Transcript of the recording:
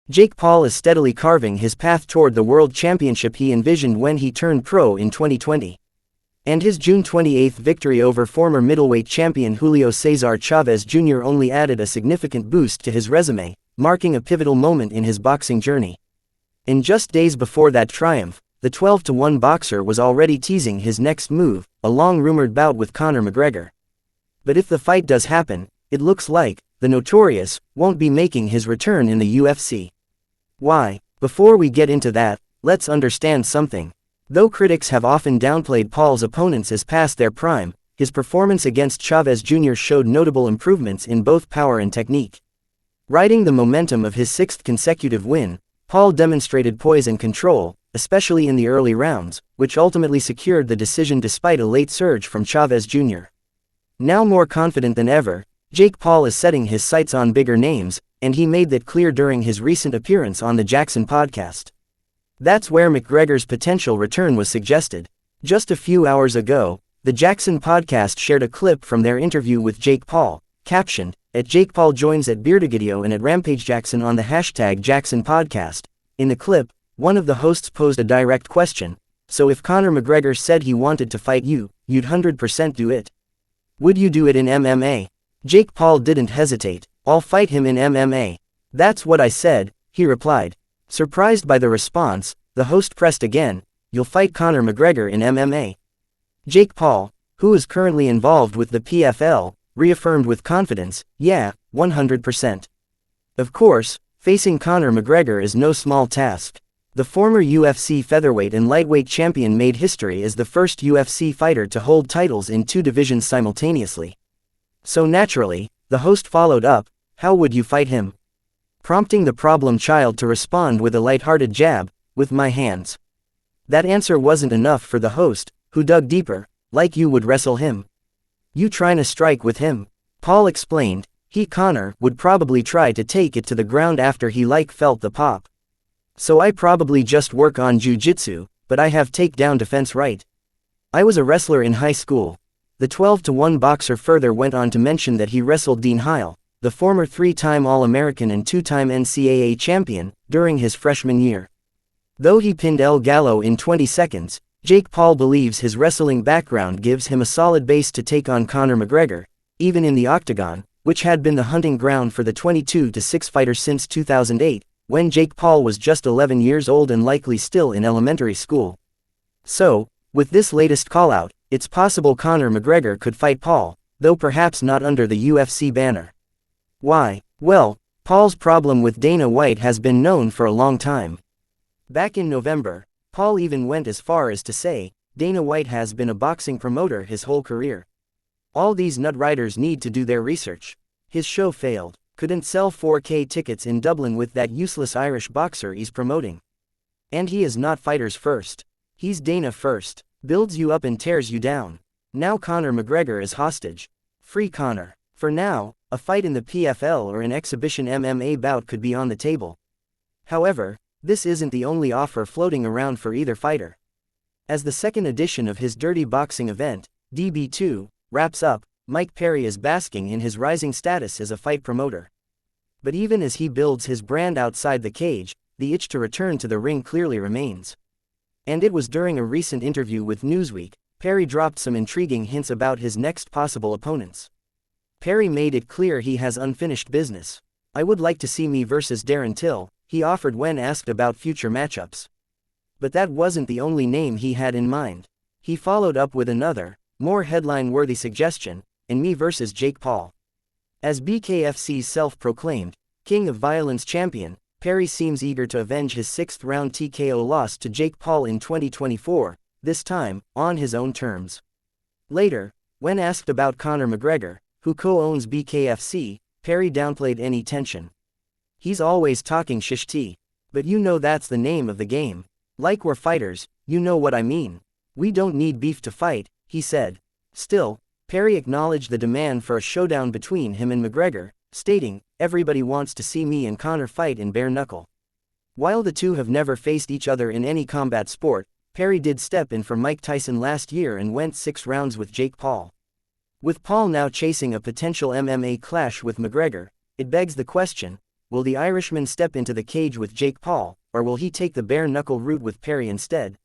Jake Paul is steadily carving his path toward the world championship he envisioned when he turned pro in 2020. And his June 28 victory over former middleweight champion Julio Cesar Chavez Jr. only added a significant boost to his resume, marking a pivotal moment in his boxing journey. In just days before that triumph, the 12-1 boxer was already teasing his next move, a long-rumored bout with Conor McGregor. But if the fight does happen, it looks like the Notorious won't be making his return in the UFC. Why? Before we get into that, let's understand something. Though critics have often downplayed Paul's opponents as past their prime, his performance against Chavez Jr. showed notable improvements in both power and technique. Riding the momentum of his sixth consecutive win, Paul demonstrated poise and control, especially in the early rounds, which ultimately secured the decision despite a late surge from Chavez Jr. Now more confident than ever, Jake Paul is setting his sights on bigger names, and he made that clear during his recent appearance on the Jackson podcast. That's where McGregor's potential return was suggested. Just a few hours ago, the Jackson podcast shared a clip from their interview with Jake Paul, captioned, @JakePaul joins at Beardigidio and @RampageJackson on the hashtag Jackson Podcast. In the clip, one of the hosts posed a direct question: so if Conor McGregor said he wanted to fight you, you'd 100% do it? Would you do it in MMA? Jake Paul didn't hesitate. I'll fight him in MMA. That's what I said, he replied. Surprised by the response, the host pressed again: you'll fight Conor McGregor in MMA? Jake Paul, who is currently involved with the PFL, reaffirmed with confidence, yeah, 100%. Of course, facing Conor McGregor is no small task. The former UFC featherweight and lightweight champion made history as the first UFC fighter to hold titles in two divisions simultaneously. So naturally, the host followed up, how would you fight him? Prompting the problem child to respond with a lighthearted jab, with my hands. That answer wasn't enough for the host, who dug deeper, like you would wrestle him. You tryna strike with him? Paul explained, Conor would probably try to take it to the ground after he felt the pop. So I probably just work on jiu-jitsu, but I have takedown defense right. I was a wrestler in high school. The 12-1 boxer further went on to mention that he wrestled Dean Heil, the former 3-time All-American and 2-time NCAA champion, during his freshman year. Though he pinned El Gallo in 20 seconds, Jake Paul believes his wrestling background gives him a solid base to take on Conor McGregor, even in the octagon, which had been the hunting ground for the 22-6 fighter since 2008, when Jake Paul was just 11 years old and likely still in elementary school. So, with this latest call-out, it's possible Conor McGregor could fight Paul, though perhaps not under the UFC banner. Why? Well, Paul's problem with Dana White has been known for a long time. Back in November, Paul even went as far as to say, Dana White has been a boxing promoter his whole career. All these nut riders need to do their research. His show failed. Couldn't sell 4K tickets in Dublin with that useless Irish boxer he's promoting. And he is not fighters first. He's Dana first. Builds you up and tears you down. Now Conor McGregor is hostage. Free Conor. For now, a fight in the PFL or an exhibition MMA bout could be on the table. However, this isn't the only offer floating around for either fighter. As the second edition of his Dirty Boxing event, DB2, wraps up, Mike Perry is basking in his rising status as a fight promoter. But even as he builds his brand outside the cage, the itch to return to the ring clearly remains. And it was during a recent interview with Newsweek, Perry dropped some intriguing hints about his next possible opponents. Perry made it clear he has unfinished business. I would like to see me versus Darren Till, he offered when asked about future matchups. But that wasn't the only name he had in mind. He followed up with another, more headline-worthy suggestion, and me versus Jake Paul. As BKFC's self-proclaimed King of Violence champion, Perry seems eager to avenge his 6th-round TKO loss to Jake Paul in 2024, this time, on his own terms. Later, when asked about Conor McGregor, who co-owns BKFC, Perry downplayed any tension. He's always talking shish tea. But you know that's the name of the game. Like we're fighters, you know what I mean. We don't need beef to fight, he said. Still, Perry acknowledged the demand for a showdown between him and McGregor, stating, everybody wants to see me and Conor fight in bare knuckle. While the two have never faced each other in any combat sport, Perry did step in for Mike Tyson last year and went 6 rounds with Jake Paul. With Paul now chasing a potential MMA clash with McGregor, it begs the question, will the Irishman step into the cage with Jake Paul, or will he take the bare-knuckle route with Perry instead?